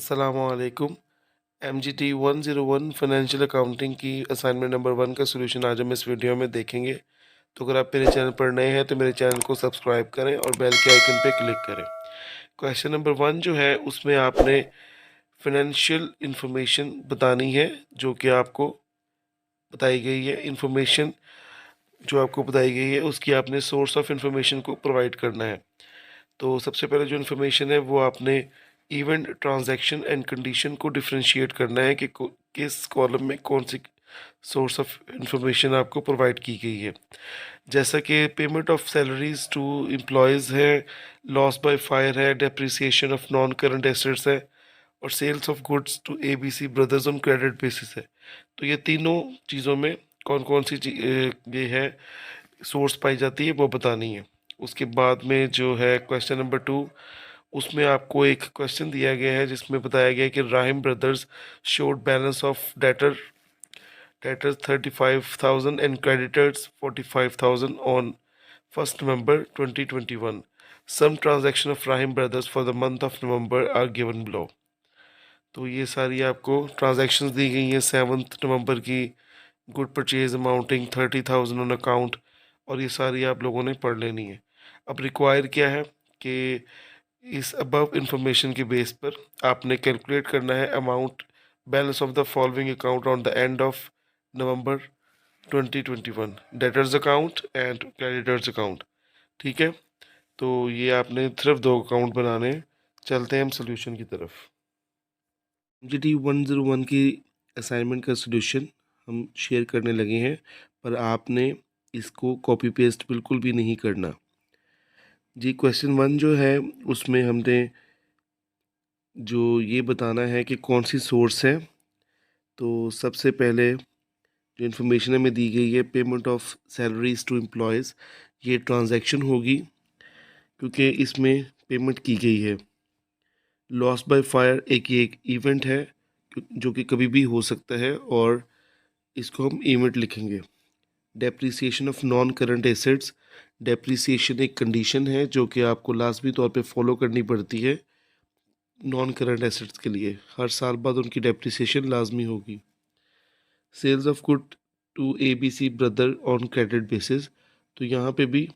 अस्सलामुअलैकुम। MGT101 financial accounting की assignment number 1 का सॉल्यूशन आज हम इस वीडियो में देखेंगे। तो अगर आप मेरे चैनल पर नए हैं तो मेरे चैनल को सब्सक्राइब करें और बेल के आइकन पे क्लिक करें। क्वेश्चन नंबर 1 जो है उसमें आपने फाइनेंशियल इंफॉर्मेशन बतानी है जो कि आपको बताई गई है। इंफॉर्मेशन जो आपको बताई गई है उसकी आपने सोर्स ऑफ इंफॉर्मेशन को प्रोवाइड करना है। तो सबसे पहले जो इन्फॉर्मेशन है वो आपने इवेंट, ट्रांजैक्शन एंड कंडीशन को डिफरेंशिएट करना है कि किस कॉलम में कौन सी सोर्स ऑफ इंफॉर्मेशन आपको प्रोवाइड की गई है। जैसा कि payment of salaries to employees है, लॉस बाय फायर है, depreciation of non current assets है और sales of goods to ABC brothers on credit basis है। तो ये तीनों चीज़ों में कौन कौन सी ये है सोर्स पाई जाती है वो बतानी है। उसके बाद में जो है क्वेश्चन नंबर 2, उसमें आपको एक क्वेश्चन दिया गया है जिसमें बताया गया है कि Rahim brothers showed balance of debtors 35,000 and creditors 45,000 on 1 November 2021। Some transaction of Rahim brothers for the month of November are given below. तो ये सारी आपको ट्रांजैक्शंस दी गई हैं 7 नवंबर की। Good purchase amounting 30,000 on account, और ये सारी आप लोगों ने पढ़ लेनी है। अब रिक्वायर क्या है कि इस अबव इंफॉर्मेशन के बेस पर आपने कैलकुलेट करना है amount balance of the following account on the end of November 2021, debtors account and creditors account. ठीक है, तो ये आपने सिर्फ 2 अकाउंट बनाने हैं। चलते हैं हम सोल्यूशन की तरफ। MGT101 की असाइनमेंट का सोल्यूशन हम शेयर करने लगे हैं, पर आपने इसको कॉपी पेस्ट बिल्कुल भी नहीं करना जी। क्वेश्चन 1 जो है उसमें हमने जो ये बताना है कि कौन सी सोर्स है। तो सबसे पहले जो इन्फॉर्मेशन हमें दी गई है payment of salaries to employees, ये ट्रांजैक्शन होगी क्योंकि इसमें पेमेंट की गई है। लॉस बाय फायर एक इवेंट है जो कि कभी भी हो सकता है और इसको हम इवेंट लिखेंगे। Depreciation of non current assets, depreciation एक कंडीशन है जो कि आपको लाजमी तौर पे फॉलो करनी पड़ती है। नॉन करंट एसेट्स के लिए हर साल बाद उनकी डेप्रिसिएशन लाजमी होगी। Sales of good to ABC brother on credit basis, तो यहाँ पे भी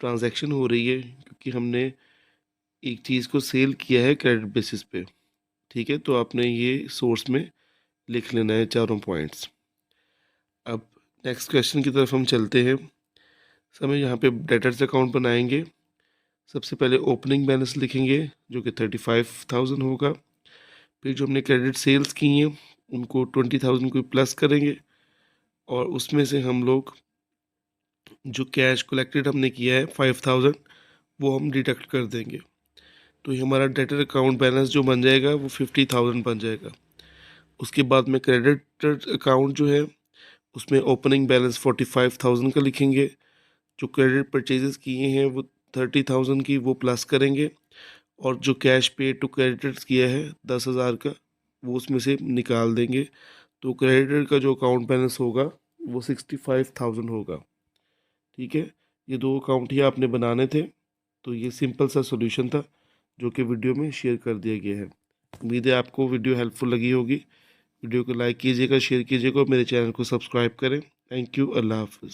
ट्रांजैक्शन हो रही है क्योंकि हमने एक चीज़ को सेल किया है क्रेडिट बेसिस पे। ठीक है, तो आपने ये सोर्स में लिख लेना है चारों पॉइंट्स। अब नेक्स्ट क्वेश्चन की तरफ हम चलते हैं। समय यहाँ पे डेटर्स अकाउंट बनाएंगे। सबसे पहले ओपनिंग बैलेंस लिखेंगे जो कि 35,000 होगा। फिर जो हमने क्रेडिट सेल्स की हैं उनको 20,000 को प्लस करेंगे और उसमें से हम लोग जो कैश कलेक्टेड हमने किया है 5,000 वो हम डिडक्ट कर देंगे। तो ये हमारा डेटर अकाउंट बैलेंस जो बन जाएगा वो 50,000 बन जाएगा। उसके बाद में क्रेडिटर अकाउंट जो है उसमें ओपनिंग बैलेंस 45,000 का लिखेंगे। जो क्रेडिट परचेजेस किए हैं वो 30,000 की वो प्लस करेंगे और जो कैश पे टू क्रेडिटर्स किया है 10,000 का वो उसमें से निकाल देंगे। तो क्रेडिटर का जो अकाउंट बैलेंस होगा वो 65,000 होगा। ठीक है, ये 2 अकाउंट ही आपने बनाने थे। तो ये सिंपल सा सॉल्यूशन था जो कि वीडियो में शेयर कर दिया गया है। उम्मीद है आपको वीडियो हेल्पफुल लगी होगी। वीडियो को लाइक कीजिएगा, शेयर कीजिएगा और मेरे चैनल को सब्सक्राइब करें। Thank you. अल्लाह हाफ़िज़।